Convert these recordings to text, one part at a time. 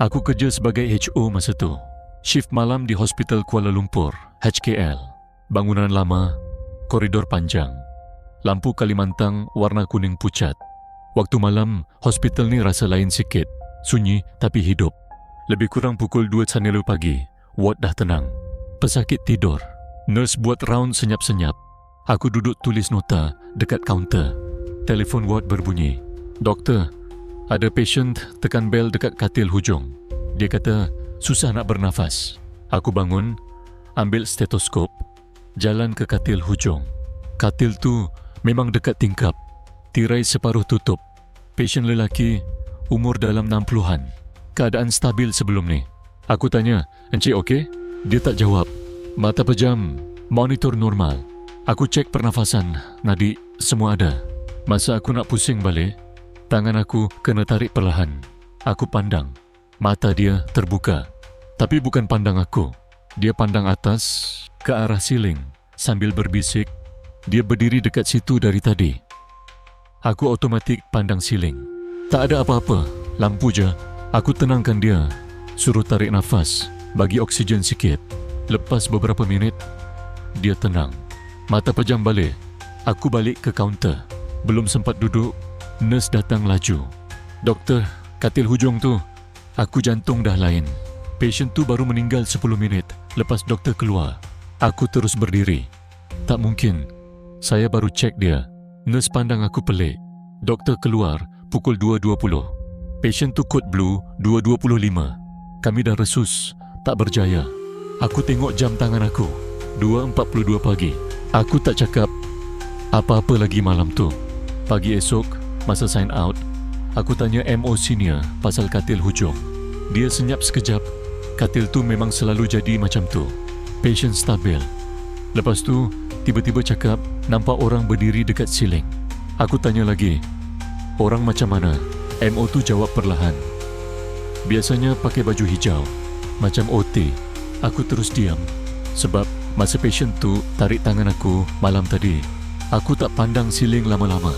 Aku kerja sebagai HO masa tu. Shift malam di Hospital Kuala Lumpur, HKL. Bangunan lama, koridor panjang. Lampu Kalimantan warna kuning pucat. Waktu malam, hospital ni rasa lain sikit. Sunyi tapi hidup. Lebih kurang pukul 2.00 pagi, ward dah tenang. Pesakit tidur. Nurse buat round senyap-senyap. Aku duduk tulis nota dekat kaunter. Telefon ward berbunyi. Doktor, ada pasien tekan bel dekat katil hujung. Dia kata susah nak bernafas. Aku bangun, ambil stetoskop, jalan ke katil hujung. Katil tu memang dekat tingkap. Tirai separuh tutup. Pasien lelaki, umur dalam 60-an. Keadaan stabil sebelum ni. Aku tanya, "Encik okey?" Dia tak jawab. Mata pejam, monitor normal. Aku cek pernafasan, nadi, semua ada. Masa aku nak pusing balik, tangan aku kena tarik perlahan. Aku pandang. Mata dia terbuka. Tapi bukan pandang aku. Dia pandang atas, ke arah siling, sambil berbisik. Dia berdiri dekat situ dari tadi. Aku automatik pandang siling. Tak ada apa-apa, lampu je. Aku tenangkan dia, suruh tarik nafas, bagi oksigen sikit. Lepas beberapa minit, dia tenang. Mata pejam balik. Aku balik ke kaunter. Belum sempat duduk, nurse datang laju. "Doktor, katil hujung tu." Aku jantung dah lain. Pasien tu baru meninggal 10 minit lepas doktor keluar. Aku terus berdiri. Tak mungkin. Saya baru cek dia. Nurse pandang aku pelik. Doktor keluar pukul 2.20. Pasien tu kod blue 2.25. Kami dah resus. Tak berjaya. Aku tengok jam tangan aku. 2.42 pagi. Aku tak cakap apa-apa lagi malam tu. Pagi esok, masa sign out, aku tanya MO senior pasal katil hujung. Dia senyap sekejap. Katil tu memang selalu jadi macam tu. Pasien stabil. Lepas tu, tiba-tiba cakap nampak orang berdiri dekat siling. Aku tanya lagi, "Orang macam mana?" MO tu jawab perlahan. "Biasanya pakai baju hijau, macam OT." Aku terus diam. Sebab masa pasien tu tarik tangan aku malam tadi, aku tak pandang siling lama-lama.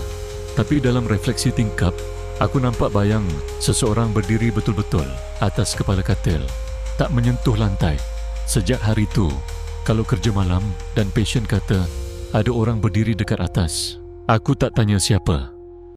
Tapi dalam refleksi tingkap, aku nampak bayang seseorang berdiri betul-betul atas kepala katil, tak menyentuh lantai. Sejak hari tu, kalau kerja malam dan pasien kata ada orang berdiri dekat atas, aku tak tanya siapa.